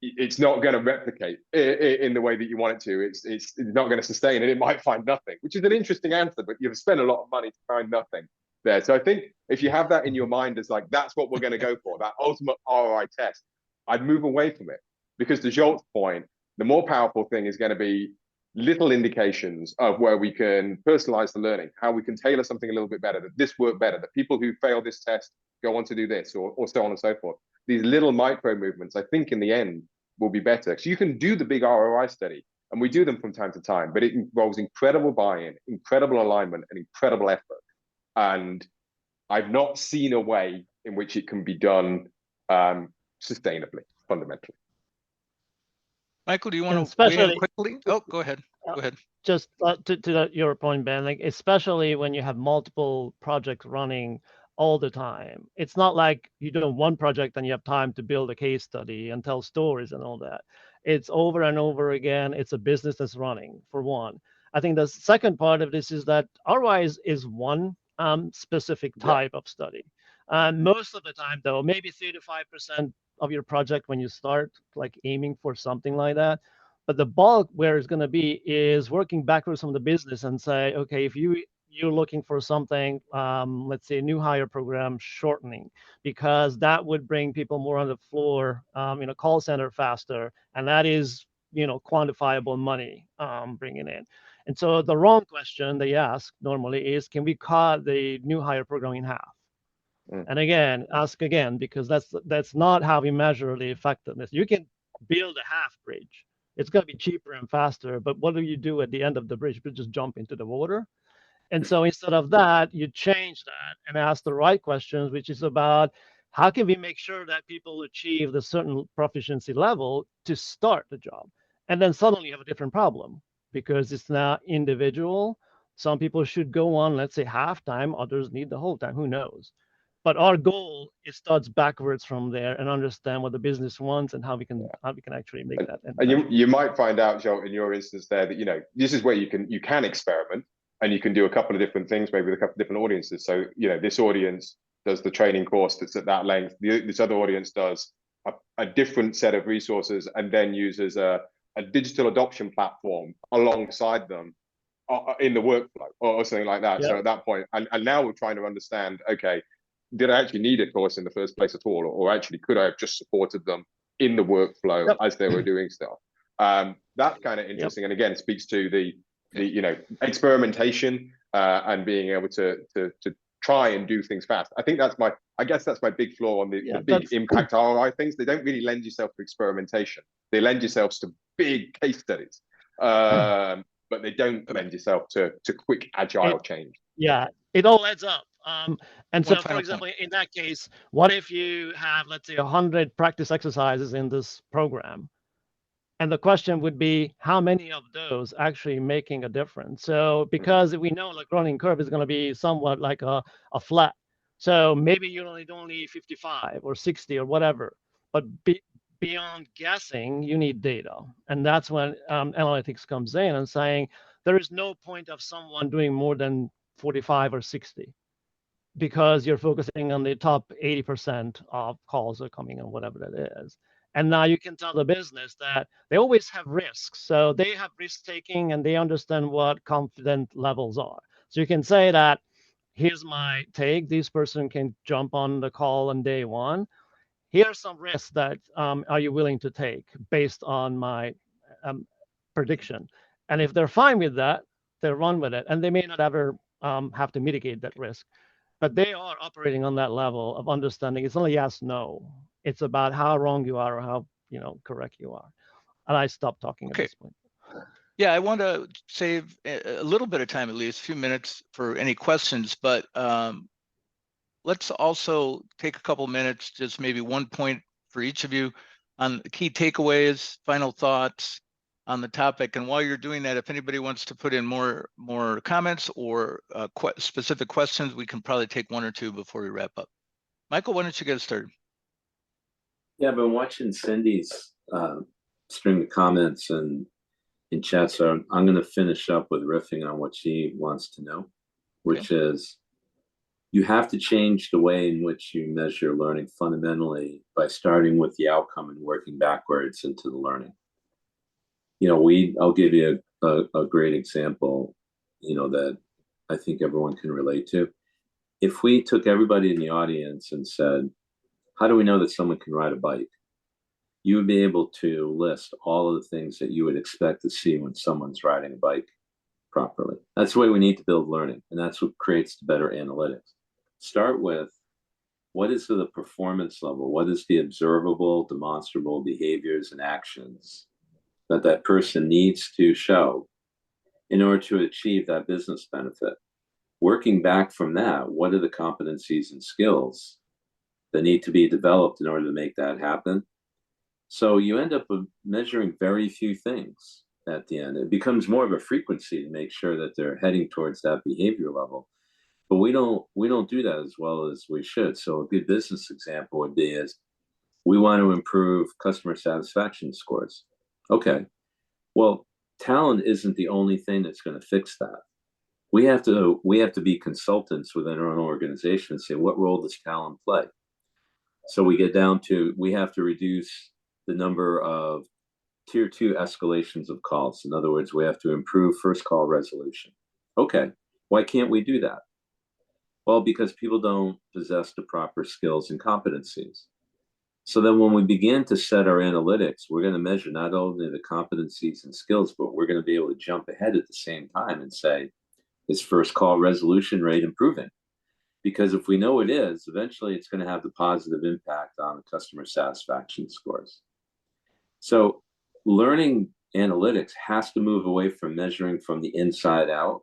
it's not going to replicate in the way that you want it to. It's not going to sustain, and it might find nothing, which is an interesting answer, but you've spent a lot of money to find nothing there. So I think if you have that in your mind as like, that's what we're going to go for, that ultimate ROI test, I'd move away from it, because to Jolt's point, the more powerful thing is going to be little indications of where we can personalize the learning, how we can tailor something a little bit better, that this worked better, that people who fail this test go on to do this, or so on and so forth. These little micro movements, I think in the end will be better. So you can do the big ROI study, and we do them from time to time, but it involves incredible buy-in, incredible alignment, and incredible effort. And I've not seen a way in which it can be done sustainably, fundamentally. Michael, do you want to weigh in quickly? Oh, go ahead. Go ahead. Just to your point, Ben, like especially when you have multiple projects running all the time. It's not like you do one project and you have time to build a case study and tell stories and all that. It's over and over again. It's a business that's running, for one. I think the second part of this is that ROI is one specific type of study. Most of the time, though, maybe 3 to 5% of your project when you start, like aiming for something like that. But the bulk where it's going to be is working backwards from the business and say, okay, if you're looking for something, let's say a new hire program shortening, because that would bring people more on the floor in a call center faster, and that is, quantifiable money bringing in. And so the wrong question they ask normally is, can we cut the new hire program in half? And again, ask again, because that's not how we measure the effectiveness. You can build a half bridge. It's going to be cheaper and faster, but what do you do at the end of the bridge? You just jump into the water. And so instead of that, you change that and ask the right questions, which is about how can we make sure that people achieve the certain proficiency level to start the job? And then suddenly you have a different problem, because it's now individual. Some people should go on, let's say, half time, others need the whole time, who knows? But our goal is starts backwards from there and understand what the business wants and how we can actually make that. And you might find out, Joel, in your instance there, that this is where you can experiment, and you can do a couple of different things, maybe with a couple of different audiences. So this audience does the training course that's at that length. This other audience does a different set of resources, and then uses a digital adoption platform alongside them in the workflow or something like that. Yep. So at that point, and now we're trying to understand, okay, did I actually need a course in the first place at all? Or actually, could I have just supported them in the workflow as they were doing stuff? That's kind of interesting. And again, speaks to the experimentation and being able to try and do things fast. I think that's my big flaw on the big impact ROI things. They don't really lend yourself to experimentation. They lend yourselves to big case studies, but they don't lend yourself to quick agile change. Yeah, it all adds up. And One so, for final example, point. in that case, what if you have, let's say, 100 practice exercises in this program? And the question would be, how many of those actually making a difference? So because we know like learning curve is going to be somewhat like a flat. So maybe you only do only 55 or 60 or whatever. But beyond guessing, you need data. And that's when analytics comes in and saying, there is no point of someone doing more than 45 or 60 because you're focusing on the top 80% of calls that are coming in, whatever that is. And now you can tell the business that they always have risks. So they have risk taking and they understand what confident levels are. So you can say that, here's my take. This person can jump on the call on day one. Here are some risks that are you willing to take based on my prediction. And if they're fine with that, they'll run with it. And they may not ever have to mitigate that risk. But they are operating on that level of understanding. It's not yes, no. It's about how wrong you are or how correct you are. And I stopped talking at this point. Yeah, I want to save a little bit of time, at least a few minutes for any questions, but let's also take a couple minutes, just maybe one point for each of you on key takeaways, final thoughts on the topic. And while you're doing that, if anybody wants to put in more comments or specific questions, we can probably take one or two before we wrap up. Michael, why don't you get started? Yeah, I've been watching Cindy's string of comments and in chat, so I'm going to finish up with riffing on what she wants to know, which is you have to change the way in which you measure learning fundamentally by starting with the outcome and working backwards into the learning. I'll give you a great example, that I think everyone can relate to. If we took everybody in the audience and said, how do we know that someone can ride a bike? You would be able to list all of the things that you would expect to see when someone's riding a bike properly. That's the way we need to build learning, and that's what creates the better analytics. Start with, what is the performance level? What is the observable, demonstrable behaviors and actions that person needs to show in order to achieve that business benefit? Working back from that, what are the competencies and skills that need to be developed in order to make that happen? So you end up measuring very few things at the end. It becomes more of a frequency to make sure that they're heading towards that behavior level. But we don't do that as well as we should. So a good business example would be is we want to improve customer satisfaction scores. Okay, well, talent isn't the only thing that's going to fix that. We have to be consultants within our own organization and say, what role does talent play? So we get down to, we have to reduce the number of tier 2 escalations of calls. In other words, we have to improve first call resolution. Okay, why can't we do that? Well, because people don't possess the proper skills and competencies. So then when we begin to set our analytics, we're going to measure not only the competencies and skills, but we're going to be able to jump ahead at the same time and say, is first call resolution rate improving? Because if we know it is, eventually it's going to have the positive impact on the customer satisfaction scores. So learning analytics has to move away from measuring from the inside out.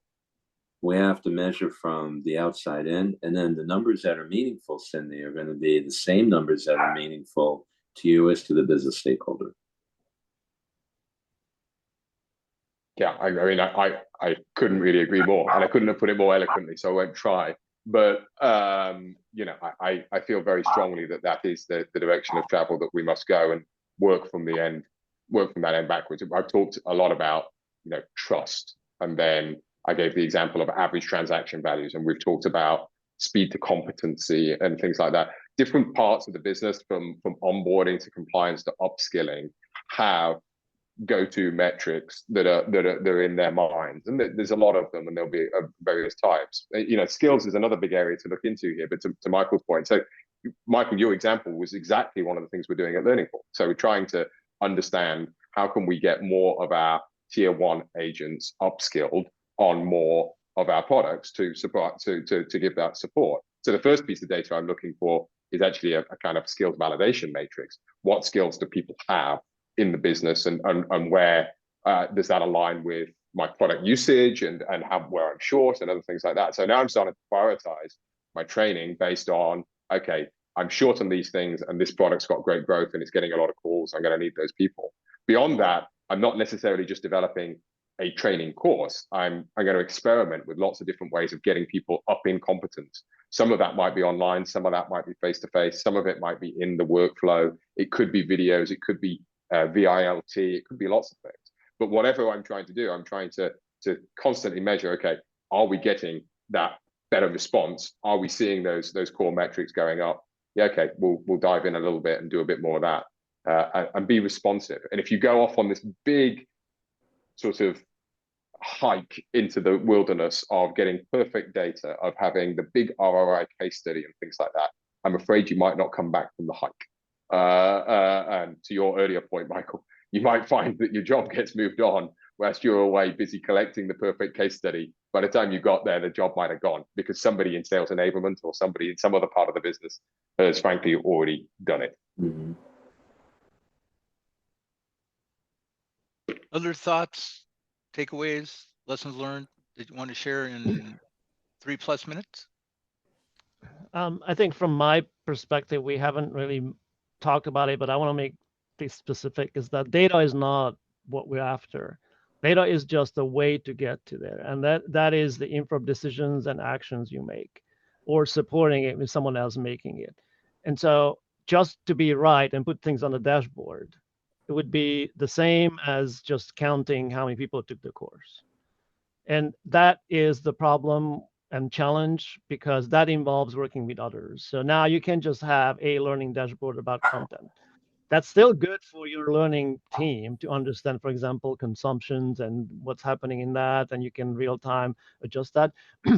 We have to measure from the outside in, and then the numbers that are meaningful, Cindy, are going to be the same numbers that are meaningful to you as to the business stakeholder. Yeah, I mean, I couldn't really agree more, and I couldn't have put it more eloquently, so I won't try. But I feel very strongly that is the direction of travel that we must go, and work from that end backwards. I've talked a lot about trust, and then I gave the example of average transaction values, and we've talked about speed to competency and things like that. Different parts of the business, from onboarding to compliance to upskilling, have go-to metrics that are in their minds, and there's a lot of them, and there'll be various types. Skills is another big area to look into here. But to Michael's point, so Michael, your example was exactly one of the things we're doing at Learning Pool. So we're trying to understand how can we get more of our tier 1 agents upskilled on more of our products to support to give that support. So the first piece of data I'm looking for is actually a kind of skills validation matrix. What skills do people have in the business, and where does that align with my product usage and where I'm short and other things like that? So now I'm starting to prioritize my training based on, okay, I'm short on these things and this product's got great growth and it's getting a lot of calls. I'm going to need those people. Beyond that, I'm not necessarily just developing a training course. I'm going to experiment with lots of different ways of getting people up in competence. Some of that might be online, some of that might be face-to-face, some of it might be in the workflow. It could be videos, it could be VILT, it could be lots of things. But whatever I'm trying to do, I'm trying to constantly measure, okay, are we getting that better response? Are we seeing those core metrics going up? Yeah, okay, we'll dive in a little bit and do a bit more of that, and be responsive. And if you go off on this big sort of hike into the wilderness of getting perfect data, of having the big ROI case study and things like that, I'm afraid you might not come back from the hike. And to your earlier point, Michael, you might find that your job gets moved on whilst you're away busy collecting the perfect case study. By the time you got there, the job might have gone because somebody in sales enablement or somebody in some other part of the business has frankly already done it. Mhm. Other thoughts, takeaways, lessons learned that you want to share in 3+ minutes? I think from my perspective, we haven't really talked about it, but I want to make this specific, is that data is not what we're after. Data is just a way to get to there. And that is the info of decisions and actions you make, or supporting it with someone else making it. And so just to be right and put things on the dashboard, it would be the same as just counting how many people took the course. And that is the problem and challenge, because that involves working with others. So now you can just have a learning dashboard about content. That's still good for your learning team to understand, for example, consumptions and what's happening in that, and you can real time adjust that.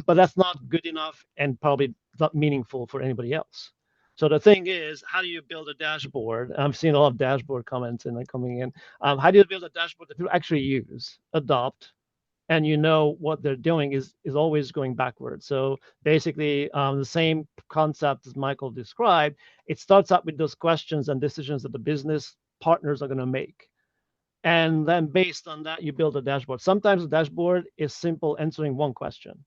But that's not good enough and probably not meaningful for anybody else. So the thing is, how do you build a dashboard? I've seen a lot of dashboard comments and coming in. How do you build a dashboard that people actually use, adopt, and you know what they're doing is always going backwards. So basically, the same concept as Michael described, it starts out with those questions and decisions that the business partners are going to make. And then based on that, you build a dashboard. Sometimes the dashboard is simple answering one question.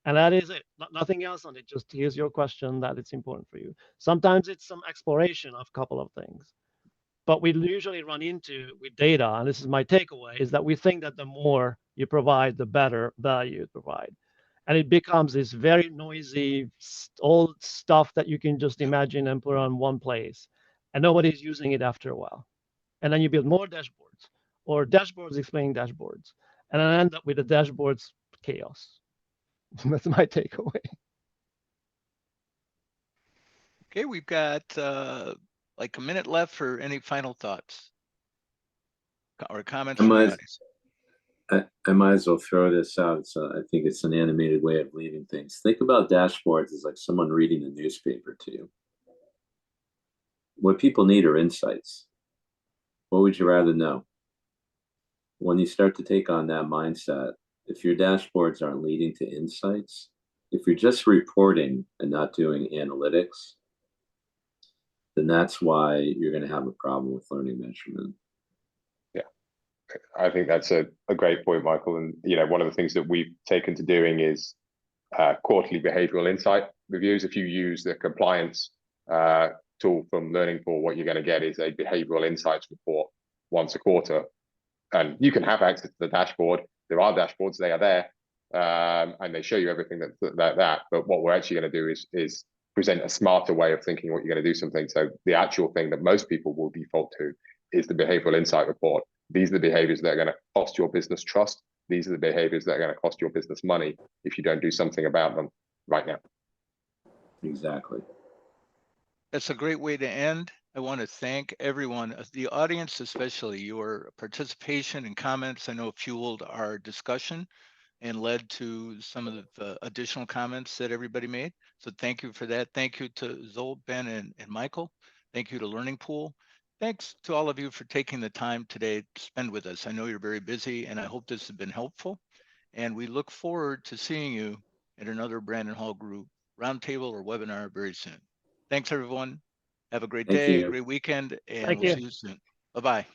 And that is it, nothing else on it. Just here's your question that it's important for you. Sometimes it's some exploration of a couple of things. But we usually run into with data, and this is my takeaway, is that we think that the more you provide, the better value you provide. And it becomes this very noisy, old stuff that you can just imagine and put on one place. And nobody's using it after a while. And then you build more dashboards, or dashboards explaining dashboards. And then end up with the dashboards chaos. That's my takeaway. Okay, we've got like a minute left for any final thoughts or comments from the audience. I might as well throw this out. So I think it's an animated way of leaving things. Think about dashboards as like someone reading a newspaper to you. What people need are insights. What would you rather know? When you start to take on that mindset, if your dashboards aren't leading to insights, if you're just reporting and not doing analytics, then that's why you're going to have a problem with learning measurement. Yeah, I think that's a great point, Michael. And one of the things that we've taken to doing is quarterly behavioral insight reviews. If you use the compliance tool from Learning Pool, what you're going to get is a behavioral insights report once a quarter. And you can have access to the dashboard. There are dashboards, they are there, and they show you everything that. But what we're actually going to do is present a smarter way of thinking what you're going to do something. So the actual thing that most people will default to is the behavioral insight report. These are the behaviors that are going to cost your business trust. These are the behaviors that are going to cost your business money if you don't do something about them right now. Exactly. That's a great way to end. I want to thank everyone, the audience especially. Your participation and comments, I know, fueled our discussion and led to some of the additional comments that everybody made. So thank you for that. Thank you to Zoe, Ben, and Michael. Thank you to Learning Pool. Thanks to all of you for taking the time today to spend with us. I know you're very busy, and I hope this has been helpful. And we look forward to seeing you at another Brandon Hall Group roundtable or webinar very soon. Thanks, everyone. Have a great Thank day, you. great weekend, and Thank we'll you. see you soon. Bye-bye.